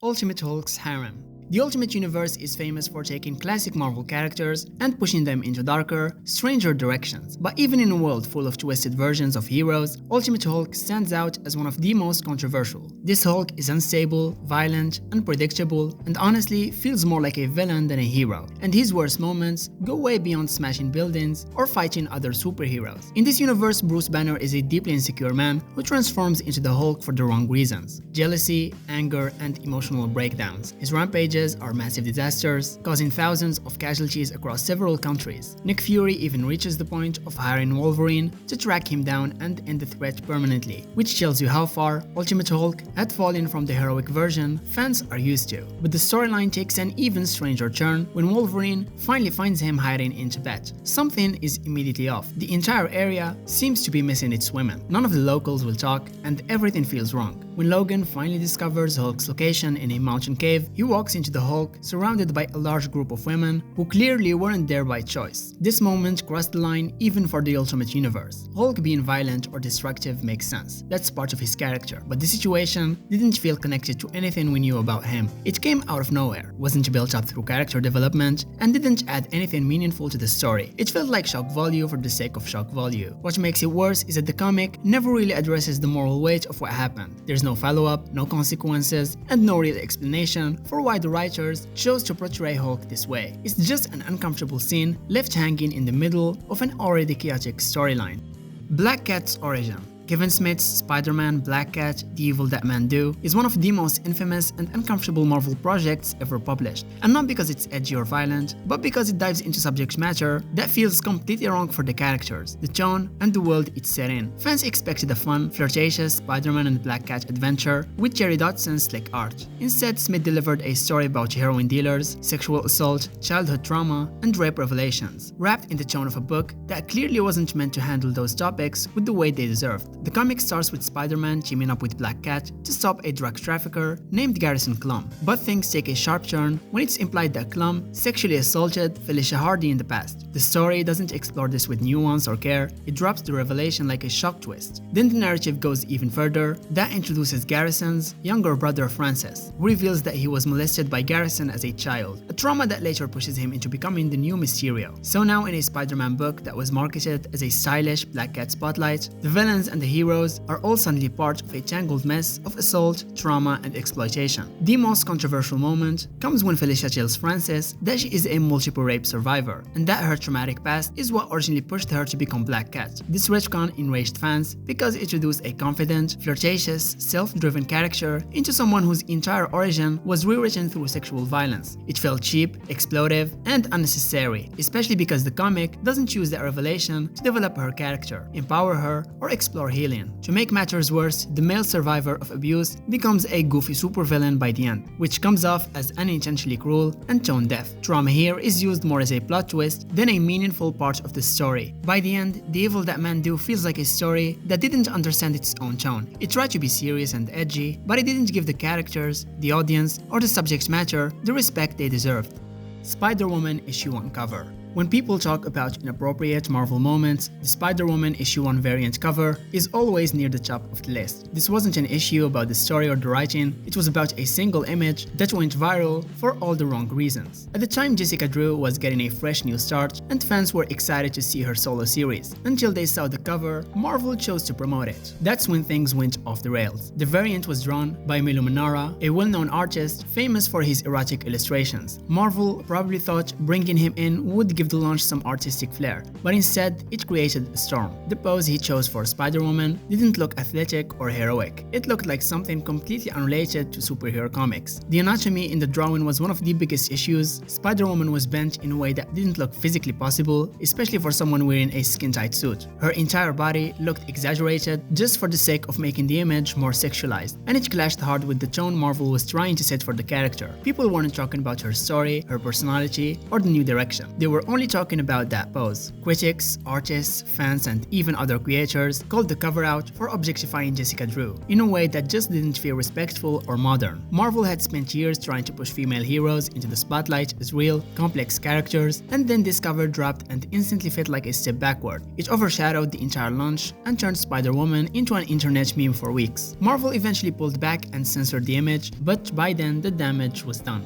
Ultimate Hulk's harem. The Ultimate Universe is famous for taking classic Marvel characters and pushing them into darker, stranger directions. But even in a world full of twisted versions of heroes, Ultimate Hulk stands out as one of the most controversial. This Hulk is unstable, violent, unpredictable, and honestly feels more like a villain than a hero. And his worst moments go way beyond smashing buildings or fighting other superheroes. In this universe, Bruce Banner is a deeply insecure man who transforms into the Hulk for the wrong reasons: jealousy, anger, and emotional breakdowns. His rampages are massive disasters, causing thousands of casualties across several countries. Nick Fury even reaches the point of hiring Wolverine to track him down and end the threat permanently, which tells you how far Ultimate Hulk had fallen from the heroic version fans are used to. But the storyline takes an even stranger turn when Wolverine finally finds him hiding in Tibet. Something is immediately off. The entire area seems to be missing its women. None of the locals will talk, and everything feels wrong. When Logan finally discovers Hulk's location in a mountain cave, he walks into the Hulk surrounded by a large group of women who clearly weren't there by choice. This moment crossed the line even for the Ultimate Universe. Hulk being violent or destructive makes sense. That's part of his character. But the situation didn't feel connected to anything we knew about him. It came out of nowhere, wasn't built up through character development, and didn't add anything meaningful to the story. It felt like shock value for the sake of shock value. What makes it worse is that the comic never really addresses the moral weight of what happened. There's no follow-up, no consequences, and no real explanation for why the writers chose to portray Hulk this way. It's just an uncomfortable scene left hanging in the middle of an already chaotic storyline. Black Cat's origin. Kevin Smith's Spider-Man, Black Cat, The Evil That Man Do is one of the most infamous and uncomfortable Marvel projects ever published. And not because it's edgy or violent, but because it dives into subject matter that feels completely wrong for the characters, the tone, and the world it's set in. Fans expected a fun, flirtatious Spider-Man and Black Cat adventure with Jerry Dodson's slick art. Instead, Smith delivered a story about heroin dealers, sexual assault, childhood trauma, and rape revelations, wrapped in the tone of a book that clearly wasn't meant to handle those topics with the weight they deserved. The comic starts with Spider-Man teaming up with Black Cat to stop a drug trafficker named Garrison Klum. But things take a sharp turn when it's implied that Klum sexually assaulted Felicia Hardy in the past. The story doesn't explore this with nuance or care, it drops the revelation like a shock twist. Then the narrative goes even further, that introduces Garrison's younger brother Francis, who reveals that he was molested by Garrison as a child, a trauma that later pushes him into becoming the new Mysterio. So now in a Spider-Man book that was marketed as a stylish Black Cat spotlight, the villains and the heroes are all suddenly part of a tangled mess of assault, trauma, and exploitation. The most controversial moment comes when Felicia tells Francis that she is a multiple rape survivor, and that her traumatic past is what originally pushed her to become Black Cat. This retcon enraged fans because it introduced a confident, flirtatious, self-driven character into someone whose entire origin was rewritten through sexual violence. It felt cheap, exploitive, and unnecessary, especially because the comic doesn't use that revelation to develop her character, empower her, or explore healing. To make matters worse, the male survivor of abuse becomes a goofy supervillain by the end, which comes off as unintentionally cruel and tone deaf. Trauma here is used more as a plot twist than a meaningful part of the story. By the end, The Evil That Man Do feels like a story that didn't understand its own tone. It tried to be serious and edgy, but it didn't give the characters, the audience, or the subject matter the respect they deserved. Spider-Woman Issue 1 cover. When people talk about inappropriate Marvel moments, the Spider-Woman Issue 1 variant cover is always near the top of the list. This wasn't an issue about the story or the writing, it was about a single image that went viral for all the wrong reasons. At the time, Jessica Drew was getting a fresh new start, and fans were excited to see her solo series. Until they saw the cover, Marvel chose to promote it. That's when things went off the rails. The variant was drawn by Milo Manara, a well-known artist famous for his erotic illustrations. Marvel probably thought bringing him in would give the launch some artistic flair, but instead it created a storm. The pose he chose for Spider-Woman didn't look athletic or heroic. It looked like something completely unrelated to superhero comics. The anatomy in the drawing was one of the biggest issues. Spider-Woman was bent in a way that didn't look physically possible, especially for someone wearing a skin-tight suit. Her entire body looked exaggerated just for the sake of making the image more sexualized, and it clashed hard with the tone Marvel was trying to set for the character. People weren't talking about her story, her personality, or the new direction. They were only talking about that pose. Critics, artists, fans, and even other creators called the cover out for objectifying Jessica Drew in a way that just didn't feel respectful or modern. Marvel had spent years trying to push female heroes into the spotlight as real, complex characters, and then this cover dropped and instantly felt like a step backward. It overshadowed the entire launch and turned Spider-Woman into an internet meme for weeks. Marvel eventually pulled back and censored the image, but by then the damage was done.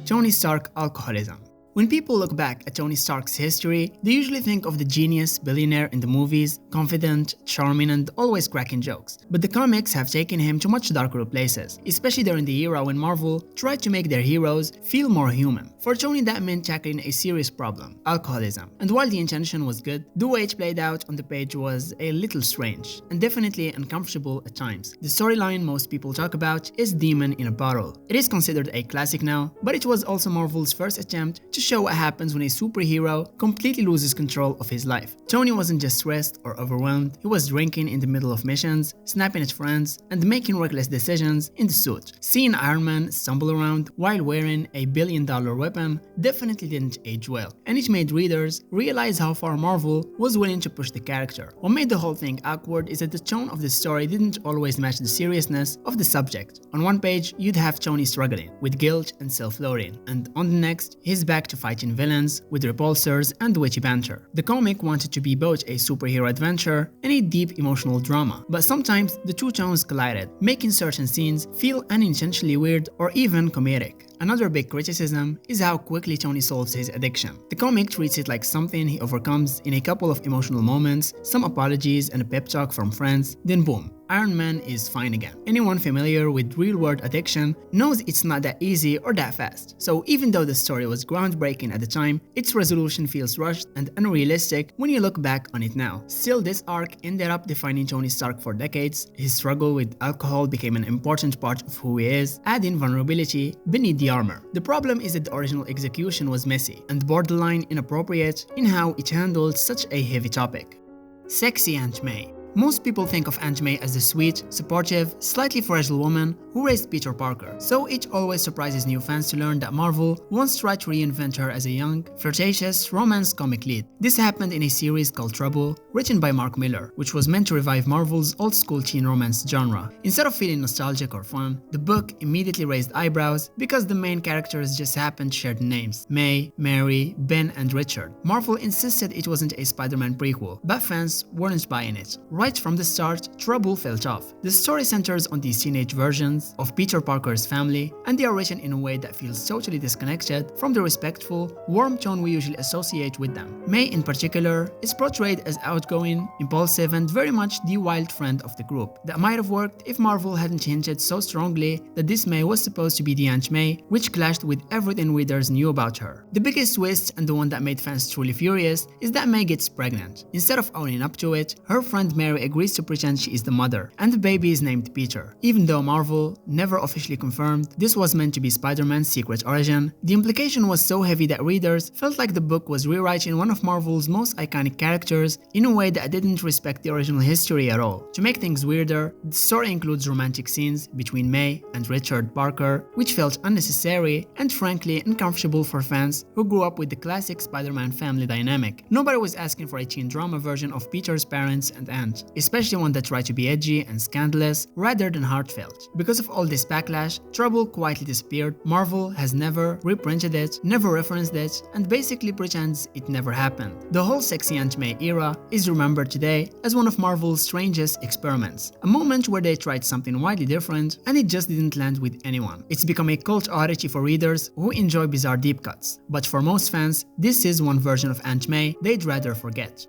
Tony Stark alcoholism. When people look back at Tony Stark's history, they usually think of the genius billionaire in the movies, confident, charming, and always cracking jokes. But the comics have taken him to much darker places, especially during the era when Marvel tried to make their heroes feel more human. For Tony, that meant tackling a serious problem, alcoholism. And while the intention was good, the way it played out on the page was a little strange, and definitely uncomfortable at times. The storyline most people talk about is Demon in a Bottle. It is considered a classic now, but it was also Marvel's first attempt to show what happens when a superhero completely loses control of his life. Tony wasn't just stressed or overwhelmed, he was drinking in the middle of missions, snapping at friends, and making reckless decisions in the suit. Seeing Iron Man stumble around while wearing a billion-dollar weapon definitely didn't age well, and it made readers realize how far Marvel was willing to push the character. What made the whole thing awkward is that the tone of the story didn't always match the seriousness of the subject. On one page, you'd have Tony struggling with guilt and self-loathing, and on the next, he's back to fighting villains with repulsors and witty banter. The comic wanted to be both a superhero adventure and a deep emotional drama, but sometimes the two tones collided, making certain scenes feel unintentionally weird or even comedic. Another big criticism is how quickly Tony solves his addiction. The comic treats it like something he overcomes in a couple of emotional moments, some apologies and a pep talk from friends, then boom, Iron Man is fine again. Anyone familiar with real-world addiction knows it's not that easy or that fast. So even though the story was groundbreaking at the time, its resolution feels rushed and unrealistic when you look back on it now. Still, this arc ended up defining Tony Stark for decades. His struggle with alcohol became an important part of who he is, adding vulnerability beneath the armor. The problem is that the original execution was messy and borderline inappropriate in how it handled such a heavy topic. Sexy Aunt May. Most people think of Aunt May as the sweet, supportive, slightly fragile woman who raised Peter Parker, so it always surprises new fans to learn that Marvel once tried to reinvent her as a young, flirtatious romance comic lead. This happened in a series called Trouble, written by Mark Millar, which was meant to revive Marvel's old-school teen romance genre. Instead of feeling nostalgic or fun, the book immediately raised eyebrows because the main characters just happened to share the names May, Mary, Ben, and Richard. Marvel insisted it wasn't a Spider-Man prequel, but fans weren't buying it. Right from the start, Trouble felt off. The story centers on these teenage versions of Peter Parker's family, and they are written in a way that feels totally disconnected from the respectful, warm tone we usually associate with them. May, in particular, is portrayed as outgoing, impulsive, and very much the wild friend of the group. That might have worked if Marvel hadn't hinted so strongly that this May was supposed to be the Aunt May, which clashed with everything readers knew about her. The biggest twist, and the one that made fans truly furious, is that May gets pregnant. Instead of owning up to it, her friend Mary agrees to pretend she is the mother, and the baby is named Peter. Even though Marvel never officially confirmed this was meant to be Spider-Man's secret origin, the implication was so heavy that readers felt like the book was rewriting one of Marvel's most iconic characters in a way that didn't respect the original history at all. To make things weirder, the story includes romantic scenes between May and Richard Parker, which felt unnecessary and frankly uncomfortable for fans who grew up with the classic Spider-Man family dynamic. Nobody was asking for a teen drama version of Peter's parents and aunt, especially one that tried to be edgy and scandalous rather than heartfelt. Because of all this backlash, Trouble quietly disappeared. Marvel has never reprinted it, never referenced it, and basically pretends it never happened. The whole Sexy Aunt May era is remembered today as one of Marvel's strangest experiments, a moment where they tried something widely different and it just didn't land with anyone. It's become a cult oddity for readers who enjoy bizarre deep cuts, but for most fans, this is one version of Aunt May they'd rather forget.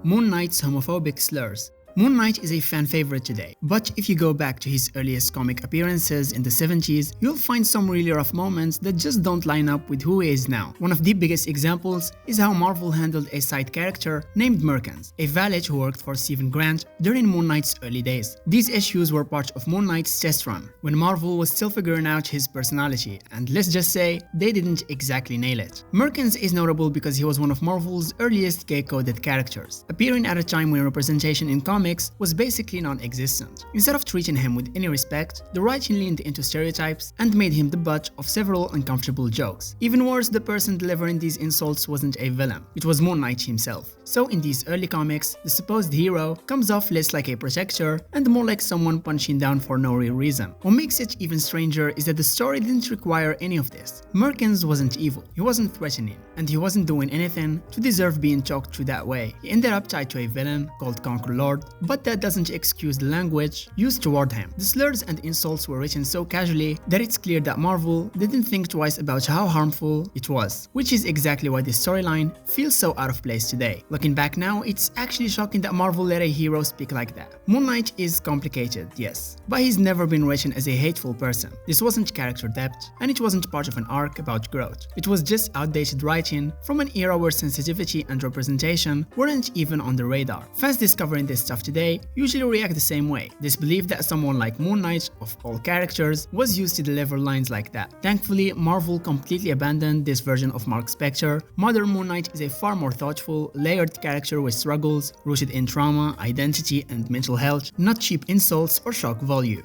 Moon Knight's homophobic slurs. Moon Knight is a fan favorite today, but if you go back to his earliest comic appearances in the 70s, you'll find some really rough moments that just don't line up with who he is now. One of the biggest examples is how Marvel handled a side character named Merkins, a valet who worked for Stephen Grant during Moon Knight's early days. These issues were part of Moon Knight's test run, when Marvel was still figuring out his personality, and let's just say, they didn't exactly nail it. Merkins is notable because he was one of Marvel's earliest gay-coded characters, appearing at a time when representation in comics comics was basically non-existent. Instead of treating him with any respect, the writing leaned into stereotypes and made him the butt of several uncomfortable jokes. Even worse, the person delivering these insults wasn't a villain, it was Moon Knight himself. So in these early comics, the supposed hero comes off less like a protector and more like someone punching down for no real reason. What makes it even stranger is that the story didn't require any of this. Merkins wasn't evil, he wasn't threatening, and he wasn't doing anything to deserve being talked to that way. He ended up tied to a villain called Conquer Lord, but that doesn't excuse the language used toward him. The slurs and insults were written so casually that it's clear that Marvel didn't think twice about how harmful it was, which is exactly why this storyline feels so out of place today. Looking back now, it's actually shocking that Marvel let a hero speak like that. Moon Knight is complicated, yes, but he's never been written as a hateful person. This wasn't character depth, and it wasn't part of an arc about growth. It was just outdated writing from an era where sensitivity and representation weren't even on the radar. Fans discovering this stuff today usually react the same way, disbelief that someone like Moon Knight, of all characters, was used to deliver lines like that. Thankfully, Marvel completely abandoned this version of Mark Spector. Modern Moon Knight is a far more thoughtful, layered character with struggles rooted in trauma, identity, and mental health, not cheap insults or shock value.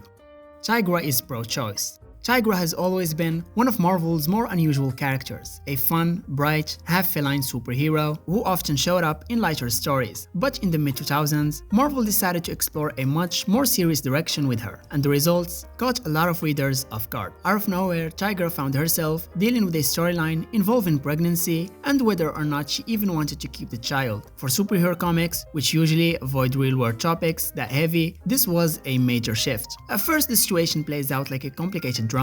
Tigra is pro-choice. Tigra has always been one of Marvel's more unusual characters, a fun, bright, half-feline superhero who often showed up in lighter stories. But in the mid-2000s, Marvel decided to explore a much more serious direction with her, and the results caught a lot of readers off guard. Out of nowhere, Tigra found herself dealing with a storyline involving pregnancy and whether or not she even wanted to keep the child. For superhero comics, which usually avoid real-world topics that heavy, this was a major shift. At first, the situation plays out like a complicated drama.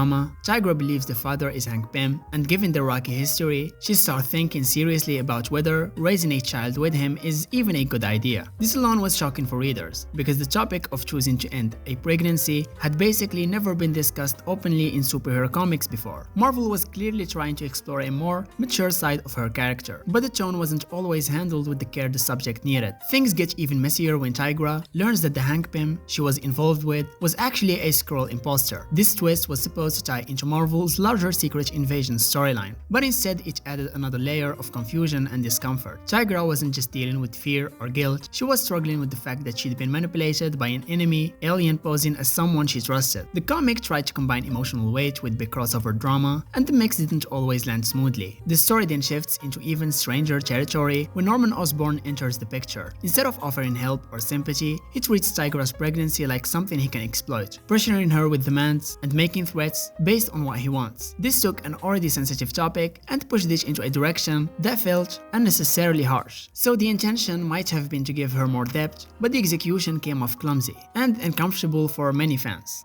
Tigra believes the father is Hank Pym, and given the rocky history, she starts thinking seriously about whether raising a child with him is even a good idea. This alone was shocking for readers, because the topic of choosing to end a pregnancy had basically never been discussed openly in superhero comics before. Marvel was clearly trying to explore a more mature side of her character, but the tone wasn't always handled with the care the subject needed. Things get even messier when Tigra learns that the Hank Pym she was involved with was actually a Skrull imposter. This twist was supposed to tie into Marvel's larger Secret Invasion storyline, but instead it added another layer of confusion and discomfort. Tigra wasn't just dealing with fear or guilt, she was struggling with the fact that she'd been manipulated by an enemy alien posing as someone she trusted. The comic tried to combine emotional weight with big crossover drama, and the mix didn't always land smoothly. The story then shifts into even stranger territory when Norman Osborn enters the picture. Instead of offering help or sympathy, he treats Tigra's pregnancy like something he can exploit, pressuring her with demands and making threats based on what he wants. This took an already sensitive topic and pushed it into a direction that felt unnecessarily harsh. So the intention might have been to give her more depth, but the execution came off clumsy and uncomfortable for many fans.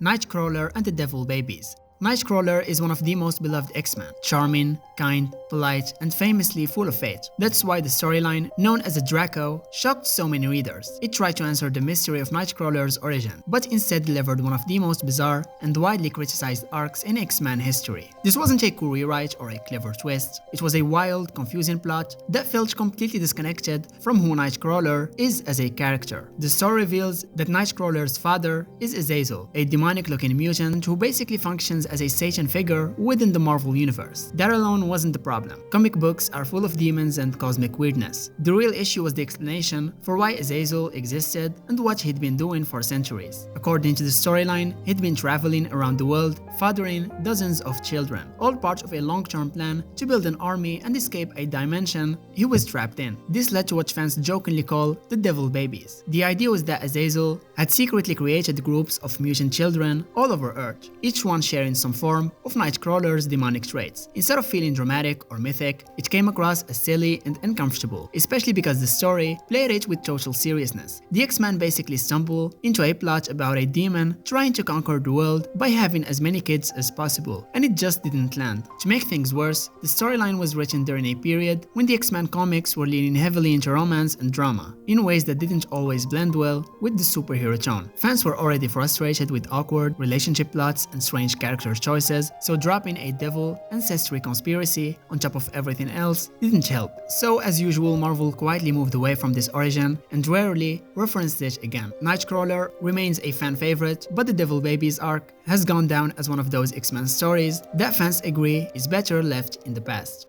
Nightcrawler and the Devil Babies. Nightcrawler is one of the most beloved X-Men, charming, kind, polite, and famously full of fate. That's why the storyline, known as the Draco, shocked so many readers. It tried to answer the mystery of Nightcrawler's origin, but instead delivered one of the most bizarre and widely criticized arcs in X-Men history. This wasn't a cool rewrite or a clever twist, it was a wild, confusing plot that felt completely disconnected from who Nightcrawler is as a character. The story reveals that Nightcrawler's father is Azazel, a demonic-looking mutant who basically functions as a Satan figure within the Marvel universe. That alone wasn't the problem. Comic books are full of demons and cosmic weirdness. The real issue was the explanation for why Azazel existed and what he'd been doing for centuries. According to the storyline, he'd been traveling around the world, fathering dozens of children, all part of a long-term plan to build an army and escape a dimension he was trapped in. This led to what fans jokingly call the Devil Babies. The idea was that Azazel had secretly created groups of mutant children all over Earth, each one sharing some form of Nightcrawler's demonic traits. Instead of feeling dramatic or mythic, it came across as silly and uncomfortable, especially because the story played it with total seriousness. The X-Men basically stumble into a plot about a demon trying to conquer the world by having as many kids as possible, and it just didn't land. To make things worse, the storyline was written during a period when the X-Men comics were leaning heavily into romance and drama, in ways that didn't always blend well with the superhero tone. Fans were already frustrated with awkward relationship plots and strange character choices, so dropping a devil ancestry conspiracy on top of everything else didn't help. So as usual, Marvel quietly moved away from this origin and rarely referenced it again. Nightcrawler remains a fan favorite, but the Devil Babies arc has gone down as one of those X-Men stories that fans agree is better left in the past.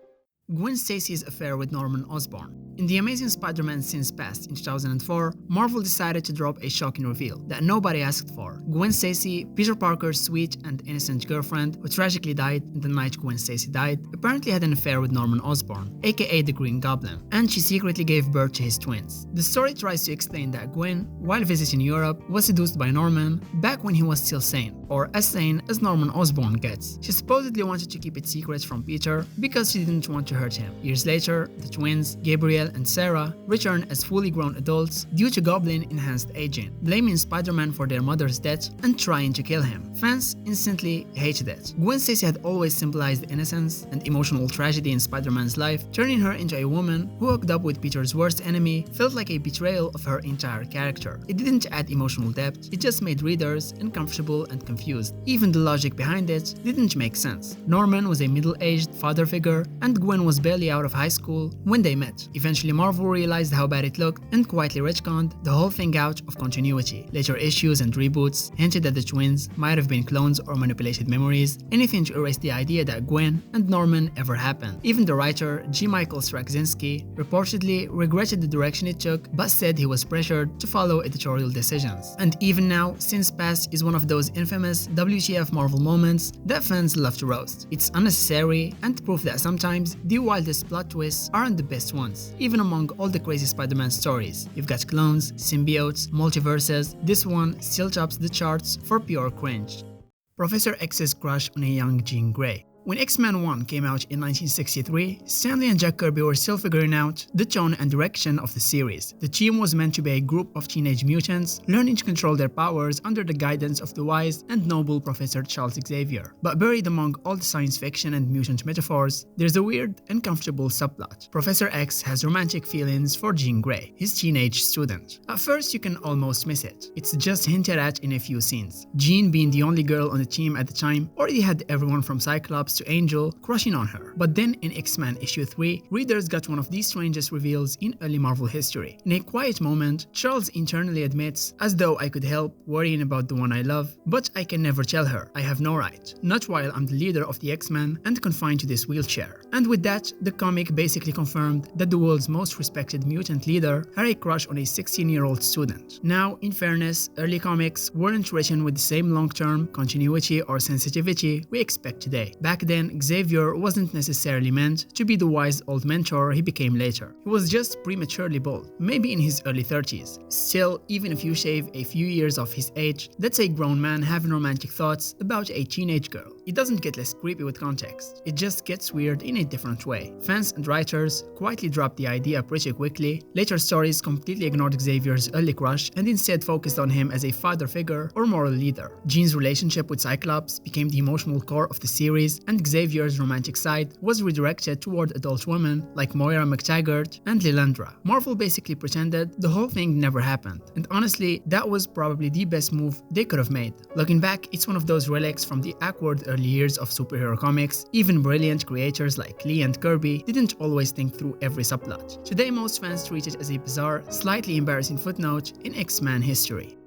Gwen Stacy's affair with Norman Osborn. In The Amazing Spider-Man Sins Past in 2004, Marvel decided to drop a shocking reveal that nobody asked for. Gwen Stacy, Peter Parker's sweet and innocent girlfriend who tragically died the night Gwen Stacy died, apparently had an affair with Norman Osborn, aka the Green Goblin, and she secretly gave birth to his twins. The story tries to explain that Gwen, while visiting Europe, was seduced by Norman back when he was still sane, or as sane as Norman Osborn gets. She supposedly wanted to keep it secret from Peter because she didn't want to hurt him. Years later, the twins, Gabriel and Sarah, return as fully grown adults due to Goblin-enhanced aging, blaming Spider-Man for their mother's death and trying to kill him. Fans instantly hated it. Gwen Stacy had always symbolized innocence and emotional tragedy in Spider-Man's life. Turning her into a woman who hooked up with Peter's worst enemy felt like a betrayal of her entire character. It didn't add emotional depth, it just made readers uncomfortable and confused. Even the logic behind it didn't make sense. Norman was a middle-aged father figure, and Gwen was barely out of high school when they met. Eventually, Marvel realized how bad it looked and quietly retconned the whole thing out of continuity. Later issues and reboots hinted that the twins might have been clones or manipulated memories, anything to erase the idea that Gwen and Norman ever happened. Even the writer, G. Michael Straczynski, reportedly regretted the direction it took but said he was pressured to follow editorial decisions. And even now, Sins Past is one of those infamous WTF Marvel moments that fans love to roast. It's unnecessary and proof that sometimes the wildest plot twists aren't the best ones. Even among all the crazy Spider-Man stories, you've got clones, symbiotes, multiverses, this one still tops the charts for pure cringe. Professor X's crush on a young Jean Grey. When X-Men 1 came out in 1963, Stanley and Jack Kirby were still figuring out the tone and direction of the series. The team was meant to be a group of teenage mutants learning to control their powers under the guidance of the wise and noble Professor Charles Xavier. But buried among all the science fiction and mutant metaphors, there's a weird, uncomfortable subplot. Professor X has romantic feelings for Jean Grey, his teenage student. At first, you can almost miss it. It's just hinted at in a few scenes. Jean, being the only girl on the team at the time, already had everyone from Cyclops to Angel crushing on her. But then in X-Men issue 3, readers got one of the strangest reveals in early Marvel history. In a quiet moment, Charles internally admits, "As though I could help worrying about the one I love, but I can never tell her. I have no right. Not while I'm the leader of the X-Men and confined to this wheelchair." And with that, the comic basically confirmed that the world's most respected mutant leader had a crush on a 16-year-old student. Now, in fairness, early comics weren't written with the same long-term continuity or sensitivity we expect today. Back then, Xavier wasn't necessarily meant to be the wise old mentor he became later. He was just prematurely bald, maybe in his early 30s. Still, even if you shave a few years off his age, that's a grown man having romantic thoughts about a teenage girl. It doesn't get less creepy with context, it just gets weird in a different way. Fans and writers quietly dropped the idea pretty quickly. Later stories completely ignored Xavier's early crush and instead focused on him as a father figure or moral leader. Jean's relationship with Cyclops became the emotional core of the series, and Xavier's romantic side was redirected toward adult women like Moira McTaggart and Lilandra. Marvel basically pretended the whole thing never happened, and honestly, that was probably the best move they could have made. Looking back, it's one of those relics from the awkward early years of superhero comics. Even brilliant creators like Lee and Kirby didn't always think through every subplot. Today, most fans treat it as a bizarre, slightly embarrassing footnote in X-Men history.